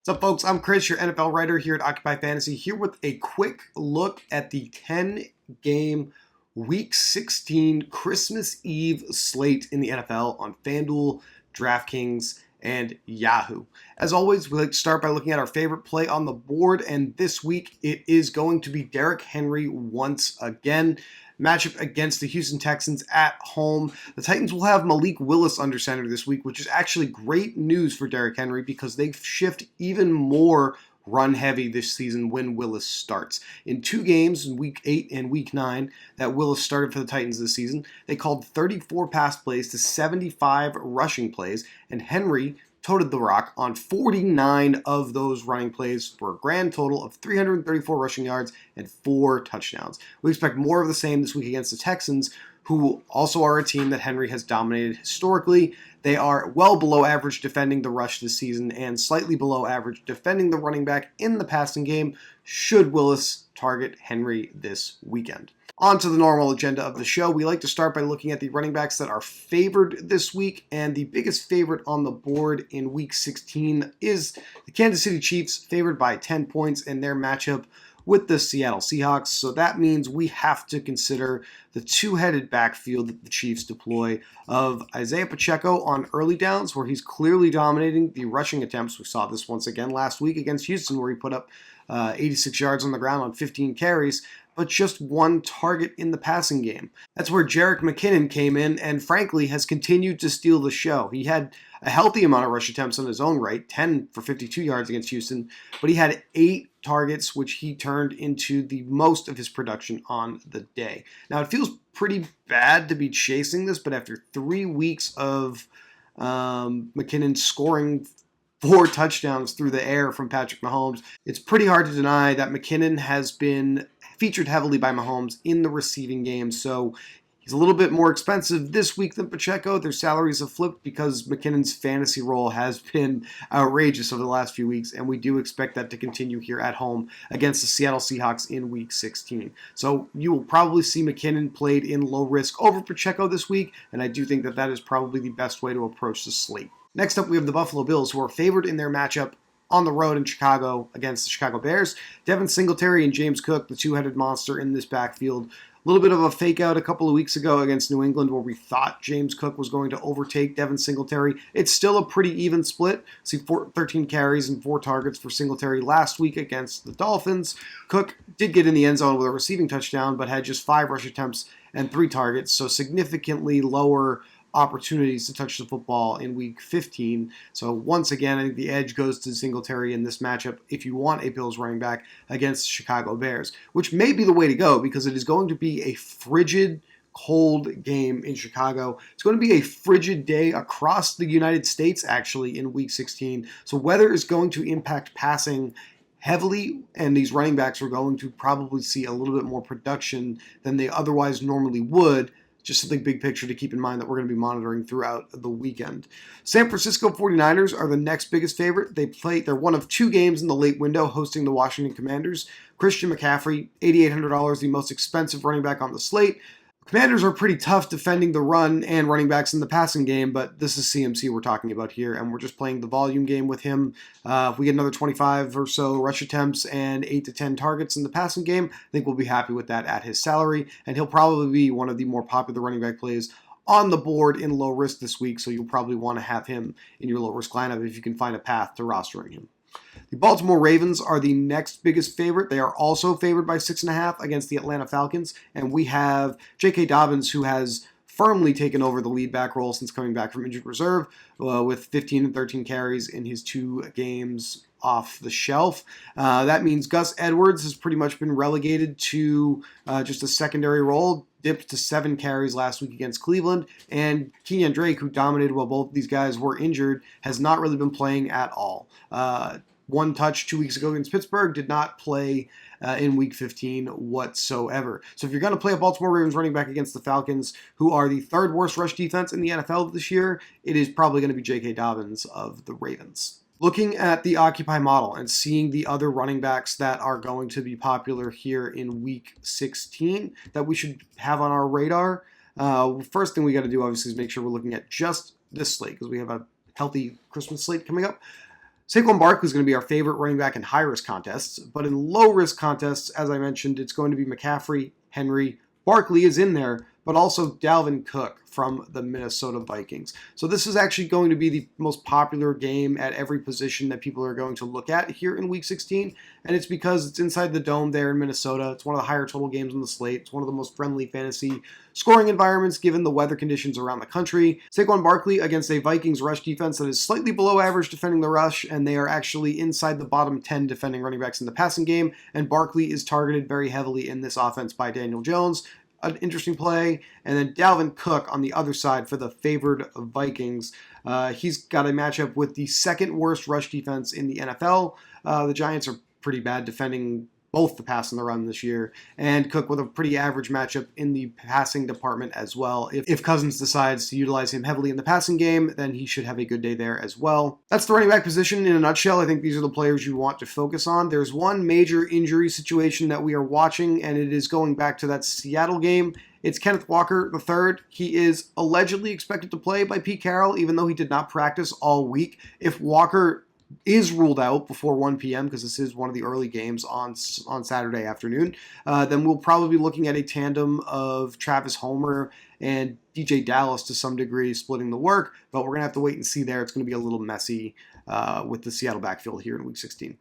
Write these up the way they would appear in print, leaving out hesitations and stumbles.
What's up, folks? I'm Chris, your NFL writer here at Occupy Fantasy, here with a quick look at the 10-game Week 16 Christmas Eve slate in the NFL on FanDuel, DraftKings, and Yahoo. As always, we like to start by looking at our favorite play on the board, and this week it is going to be Derrick Henry once again. Matchup against the Houston Texans at home. The Titans will have Malik Willis under center this week, which is actually great news for Derrick Henry because they shift even more run heavy this season when Willis starts. In two games, in Week 8 and Week 9, that Willis started for the Titans this season, they called 34 pass plays to 75 rushing plays, and Henry toted the rock on 49 of those running plays for a grand total of 334 rushing yards and 4 touchdowns. We expect more of the same this week against the Texans, who also are a team that Henry has dominated historically. They are well below average defending the rush this season and slightly below average defending the running back in the passing game should Willis target Henry this weekend. On to the normal agenda of the show. We like to start by looking at the running backs that are favored this week, and the biggest favorite on the board in Week 16 is the Kansas City Chiefs, favored by 10 points in their matchup with the Seattle Seahawks. So that means we have to consider the two-headed backfield that the Chiefs deploy of Isaiah Pacheco on early downs, where he's clearly dominating the rushing attempts. We saw this once again last week against Houston, where he put up 86 yards on the ground on 15 carries, but just one target in the passing game. That's where Jerick McKinnon came in and frankly has continued to steal the show. He had a healthy amount of rush attempts on his own right, 10 for 52 yards against Houston, but he had 8 targets, which he turned into the most of his production on the day. Now, it feels pretty bad to be chasing this, but after 3 weeks of McKinnon scoring 4 touchdowns through the air from Patrick Mahomes, it's pretty hard to deny that McKinnon has been featured heavily by Mahomes in the receiving game. So he's a little bit more expensive this week than Pacheco. Their salaries have flipped because McKinnon's fantasy role has been outrageous over the last few weeks, and we do expect that to continue here at home against the Seattle Seahawks in Week 16. So you will probably see McKinnon played in low risk over Pacheco this week, and I do think that that is probably the best way to approach the slate. Next up, we have the Buffalo Bills, who are favored in their matchup on the road in Chicago against the Chicago Bears. Devin Singletary and James Cook, the two-headed monster in this backfield. A little bit of a fake out a couple of weeks ago against New England where we thought James Cook was going to overtake Devin Singletary. It's still a pretty even split. See 13 carries and 4 targets for Singletary last week against the Dolphins. Cook did get in the end zone with a receiving touchdown, but had just 5 rush attempts and 3 targets, so significantly lower opportunities to touch the football in Week 15. So once again, I think the edge goes to Singletary in this matchup if you want a Bills running back against the Chicago Bears, which may be the way to go because it is going to be a frigid, cold game in Chicago. It's going to be a frigid day across the United States, actually, in Week 16. So weather is going to impact passing heavily, and these running backs are going to probably see a little bit more production than they otherwise normally would. Just something big picture to keep in mind that we're going to be monitoring throughout the weekend. San Francisco 49ers are the next biggest favorite. They're one of 2 games in the late window hosting the Washington Commanders. Christian McCaffrey, $8,800, the most expensive running back on the slate. Commanders are pretty tough defending the run and running backs in the passing game, but this is CMC we're talking about here, and we're just playing the volume game with him. If we get another 25 or so rush attempts and 8 to 10 targets in the passing game, I think we'll be happy with that at his salary, and he'll probably be one of the more popular running back plays on the board in low risk this week, so you'll probably want to have him in your low risk lineup if you can find a path to rostering him. The Baltimore Ravens are the next biggest favorite. They are also favored by 6.5 against the Atlanta Falcons. And we have J.K. Dobbins, who has firmly taken over the lead back role since coming back from injured reserve with 15 and 13 carries in his 2 games off the shelf. That means Gus Edwards has pretty much been relegated to just a secondary role, dipped to 7 carries last week against Cleveland, and Kenyan Drake, who dominated while both these guys were injured, has not really been playing at all. 1 touch 2 weeks ago against Pittsburgh, did not play in Week 15 whatsoever. So if you're going to play a Baltimore Ravens running back against the Falcons, who are the 3rd worst rush defense in the NFL this year, it is probably going to be J.K. Dobbins of the Ravens. Looking at the Occupy model and seeing the other running backs that are going to be popular here in Week 16 that we should have on our radar, first thing we got to do, obviously, is make sure we're looking at just this slate because we have a healthy Christmas slate coming up. Saquon Barkley is going to be our favorite running back in high-risk contests, but in low-risk contests, as I mentioned, it's going to be McCaffrey, Henry. Barkley is in there, but also Dalvin Cook from the Minnesota Vikings. So this is actually going to be the most popular game at every position that people are going to look at here in Week 16, and it's because it's inside the Dome there in Minnesota. It's one of the higher total games on the slate. It's one of the most friendly fantasy scoring environments given the weather conditions around the country. Saquon Barkley against a Vikings rush defense that is slightly below average defending the rush, and they are actually inside the bottom 10 defending running backs in the passing game, and Barkley is targeted very heavily in this offense by Daniel Jones. An interesting play. And then Dalvin Cook on the other side for the favored Vikings. He's got a matchup with the second worst rush defense in the NFL. The Giants are pretty bad defending both the pass and the run this year, and Cook with a pretty average matchup in the passing department as well. If Cousins decides to utilize him heavily in the passing game, then he should have a good day there as well. That's the running back position in a nutshell. I think these are the players you want to focus on. There's one major injury situation that we are watching, and it is going back to that Seattle game. It's Kenneth Walker III. He is allegedly expected to play by Pete Carroll, even though he did not practice all week. If Walker is ruled out before 1 p.m. because this is one of the early games on Saturday afternoon, then we'll probably be looking at a tandem of Travis Homer and DJ Dallas to some degree splitting the work, but we're going to have to wait and see there. It's going to be a little messy with the Seattle backfield here in Week 16.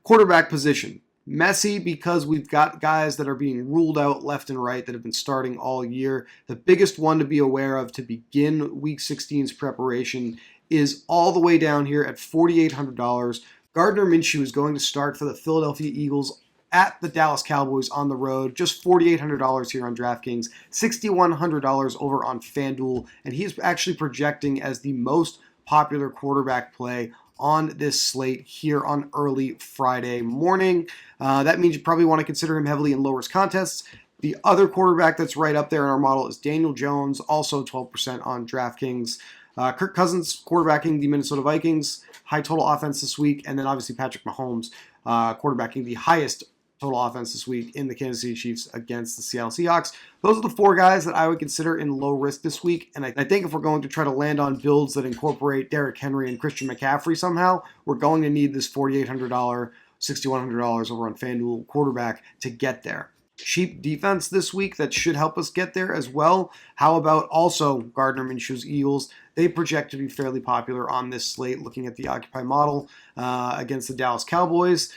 Quarterback position. Messy because we've got guys that are being ruled out left and right that have been starting all year. The biggest one to be aware of to begin Week 16's preparation is all the way down here at $4,800. Gardner Minshew is going to start for the Philadelphia Eagles at the Dallas Cowboys on the road. Just $4,800 here on DraftKings, $6,100 over on FanDuel, and he's actually projecting as the most popular quarterback play on this slate here on early Friday morning. That means you probably want to consider him heavily in low-risk contests. The other quarterback that's right up there in our model is Daniel Jones, also 12% on DraftKings. Kirk Cousins quarterbacking the Minnesota Vikings, high total offense this week, and then obviously Patrick Mahomes quarterbacking the highest total offense this week in the Kansas City Chiefs against the Seattle Seahawks. Those are the four guys that I would consider in low risk this week, and I think if we're going to try to land on builds that incorporate Derrick Henry and Christian McCaffrey somehow, we're going to need this $4,800, $6,100 over on FanDuel quarterback to get there. Cheap defense this week that should help us get there as well. How about also Gardner Minshew's Eagles? They project to be fairly popular on this slate, looking at the Occupy model against the Dallas Cowboys.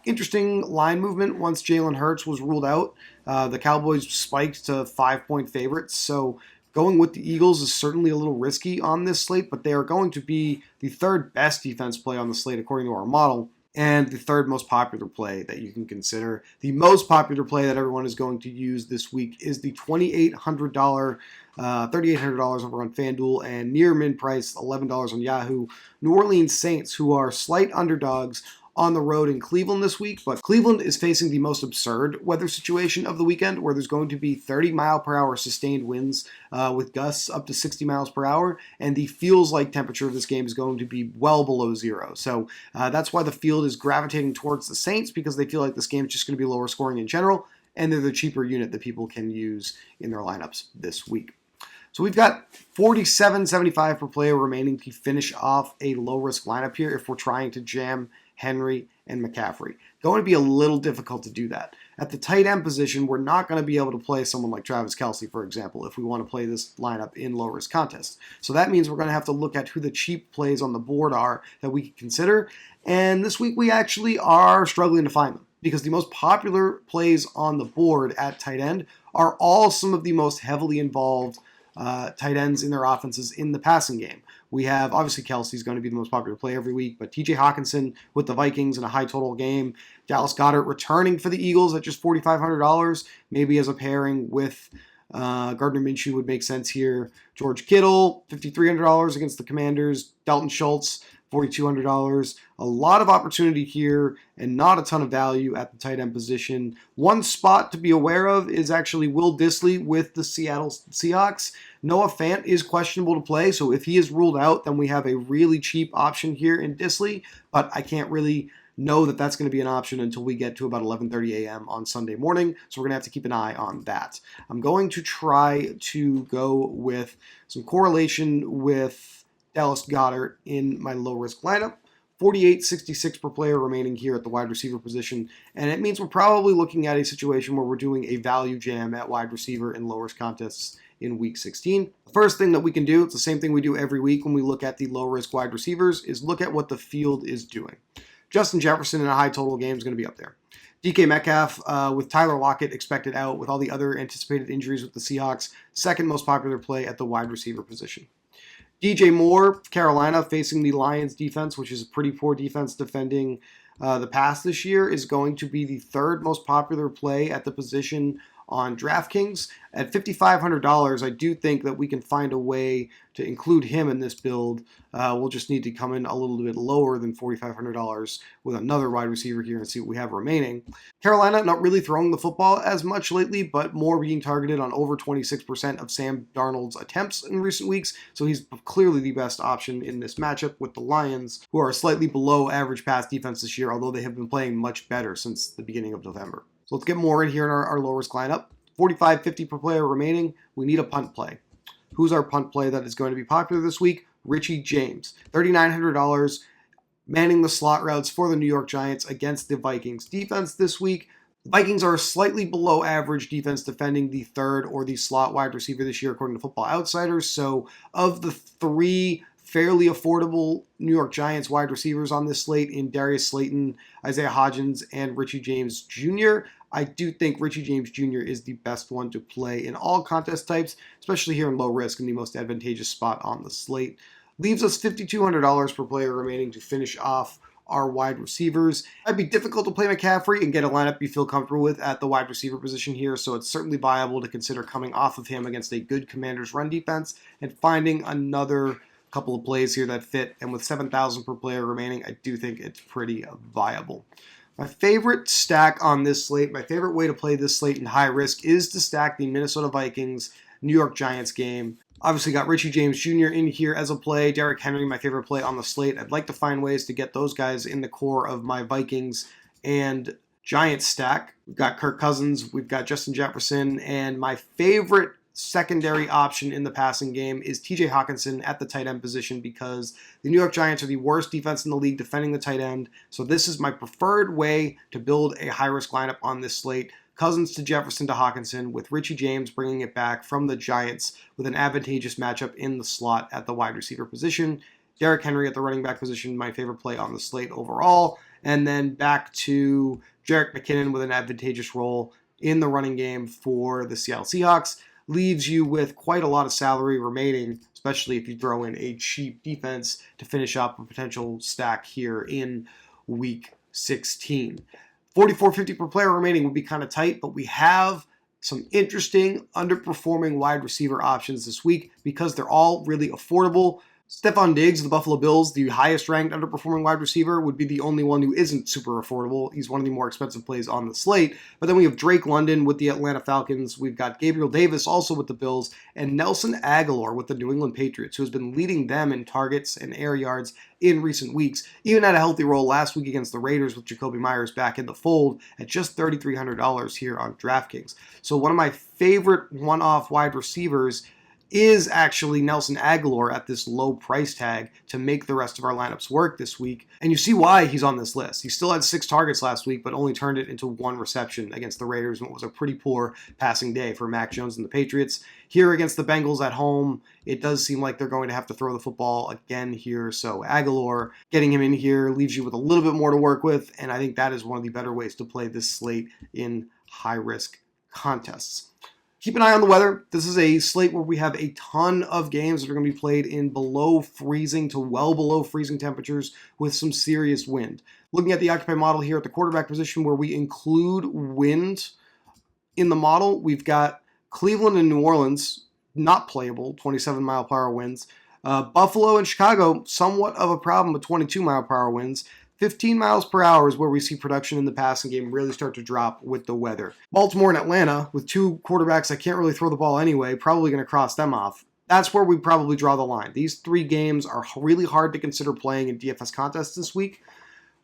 Interesting line movement once Jalen Hurts was ruled out. The Cowboys spiked to 5-point favorites, so going with the Eagles is certainly a little risky on this slate, but they are going to be the third best defense play on the slate according to our model, and the third most popular play that you can consider. The most popular play that everyone is going to use this week is the $2,800, $3,800 over on FanDuel, and near min price, $11 on Yahoo. New Orleans Saints, who are slight underdogs on the road in Cleveland this week, but Cleveland is facing the most absurd weather situation of the weekend, where there's going to be 30-mile-per-hour sustained winds with gusts up to 60 miles per hour, and the feels-like temperature of this game is going to be well below zero. So that's why the field is gravitating towards the Saints, because they feel like this game is just going to be lower scoring in general, and they're the cheaper unit that people can use in their lineups this week. So we've got $47.75 per player remaining to finish off a low-risk lineup here if we're trying to jam Henry and McCaffrey. Going to be a little difficult to do that. At the tight end position, we're not going to be able to play someone like Travis Kelce, for example, if we want to play this lineup in low-risk contests. So that means we're going to have to look at who the cheap plays on the board are that we can consider. And this week we actually are struggling to find them, because the most popular plays on the board at tight end are all some of the most heavily involved tight ends in their offenses in the passing game. We have, obviously, Kelsey's going to be the most popular play every week, but TJ Hawkinson with the Vikings in a high total game. Dallas Goedert returning for the Eagles at just $4,500, maybe as a pairing with Gardner Minshew would make sense here. George Kittle, $5,300 against the Commanders. Dalton Schultz, $4,200. A lot of opportunity here and not a ton of value at the tight end position. One spot to be aware of is actually Will Dissly with the Seattle Seahawks. Noah Fant is questionable to play, so if he is ruled out, then we have a really cheap option here in Dissly, but I can't really know that that's going to be an option until we get to about 11:30 a.m. on Sunday morning, so we're going to have to keep an eye on that. I'm going to try to go with some correlation with Dallas Goedert in my low-risk lineup 48.66 per player remaining here at the wide receiver position, and it means we're probably looking at a situation where we're doing a value jam at wide receiver in low-risk contests in Week 16. The first thing that we can do, it's the same thing we do every week when we look at the low-risk wide receivers, is look at what the field is doing. Justin Jefferson in a high total game is going to be up there. DK Metcalf, with Tyler Lockett expected out, with all the other anticipated injuries with the Seahawks, second most popular play at the wide receiver position. DJ Moore, Carolina, facing the Lions defense, which is a pretty poor defense defending the pass this year, is going to be the third most popular play at the position on DraftKings. At $5,500, I do think that we can find a way to include him in this build. We'll just need to come in a little bit lower than $4,500 with another wide receiver here and see what we have remaining. Carolina, not really throwing the football as much lately, but more being targeted on over 26% of Sam Darnold's attempts in recent weeks, so he's clearly the best option in this matchup with the Lions, who are slightly below average pass defense this year, although they have been playing much better since the beginning of November. So let's get more in here in our low-risk lineup. 45.50 per player remaining. We need a punt play. Who's our punt play that is going to be popular this week? Richie James. $3,900 manning the slot routes for the New York Giants against the Vikings defense this week. The Vikings are a slightly below average defense defending the third or the slot wide receiver this year, according to Football Outsiders. So of the three fairly affordable New York Giants wide receivers on this slate in Darius Slayton, Isaiah Hodgins, and Richie James Jr., I do think Richie James Jr. is the best one to play in all contest types, especially here in low risk and the most advantageous spot on the slate. Leaves us $5,200 per player remaining to finish off our wide receivers. It'd be difficult to play McCaffrey and get a lineup you feel comfortable with at the wide receiver position here, so it's certainly viable to consider coming off of him against a good Commanders run defense and finding another couple of plays here that fit, and with $7,000 per player remaining, I do think it's pretty viable. My favorite stack on this slate, my favorite way to play this slate in high risk is to stack the Minnesota Vikings New York Giants game. Obviously got Richie James Jr. in here as a play. Derrick Henry, my favorite play on the slate. I'd like to find ways to get those guys in the core of my Vikings and Giants stack. We've got Kirk Cousins, we've got Justin Jefferson, and my favorite secondary option in the passing game is TJ Hawkinson at the tight end position because the New York Giants are the worst defense in the league defending the tight end. So this is my preferred way to build a high-risk lineup on this slate. Cousins to Jefferson to Hawkinson, with Richie James bringing it back from the Giants with an advantageous matchup in the slot at the wide receiver position. Derrick Henry at the running back position, my favorite play on the slate overall. And then back to Jerick McKinnon with an advantageous role in the running game for the Seattle Seahawks. Leaves you with quite a lot of salary remaining, especially if you throw in a cheap defense to finish up a potential stack here in Week 16. $44.50 per player remaining would be kind of tight, but we have some interesting underperforming wide receiver options this week because they're all really affordable. Stephon Diggs of the Buffalo Bills, the highest ranked underperforming wide receiver, would be the only one who isn't super affordable. He's one of the more expensive plays on the slate. But then we have Drake London with the Atlanta Falcons. We've got Gabriel Davis also with the Bills, and Nelson Aguilar with the New England Patriots, who has been leading them in targets and air yards in recent weeks. Even had a healthy role last week against the Raiders with Jacoby Myers back in the fold at just $3,300 here on DraftKings. So one of my favorite one-off wide receivers is actually Nelson Aguilar at this low price tag to make the rest of our lineups work this week. And you see why he's on this list. He still had 6 targets last week, but only turned it into 1 reception against the Raiders in what was a pretty poor passing day for Mac Jones and the Patriots. Here against the Bengals at home, it does seem like they're going to have to throw the football again here. So Aguilar, getting him in here leaves you with a little bit more to work with, and I think that is one of the better ways to play this slate in high-risk contests. Keep an eye on the weather. This is a slate where we have a ton of games that are going to be played in below freezing to well below freezing temperatures with some serious wind. Looking at the Occupy model here at the quarterback position where we include wind in the model, we've got Cleveland and New Orleans, not playable, 27 mile per hour winds. Buffalo and Chicago, somewhat of a problem with 22 mile per hour winds. 15 miles per hour is where we see production in the passing game really start to drop with the weather. Baltimore and Atlanta, with 2 quarterbacks that can't really throw the ball anyway, probably going to cross them off. That's where we probably draw the line. These 3 games are really hard to consider playing in DFS contests this week.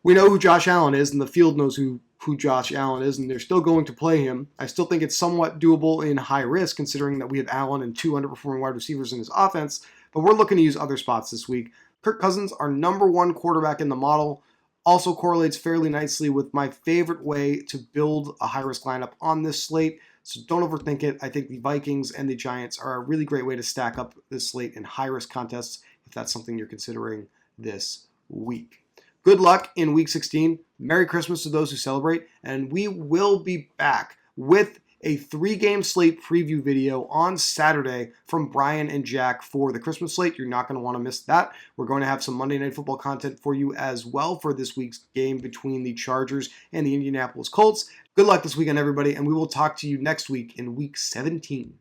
We know who Josh Allen is, and the field knows who Josh Allen is, and they're still going to play him. I still think it's somewhat doable in high risk, considering that we have Allen and 2 underperforming wide receivers in his offense, but we're looking to use other spots this week. Kirk Cousins, our number one quarterback in the model, also correlates fairly nicely with my favorite way to build a high-risk lineup on this slate. So don't overthink it. I think the Vikings and the Giants are a really great way to stack up this slate in high-risk contests if that's something you're considering this week. Good luck in Week 16. Merry Christmas to those who celebrate. And we will be back with a 3-game slate preview video on Saturday from Brian and Jack for the Christmas slate. You're not going to want to miss that. We're going to have some Monday Night Football content for you as well for this week's game between the Chargers and the Indianapolis Colts. Good luck this weekend, everybody, and we will talk to you next week in Week 17.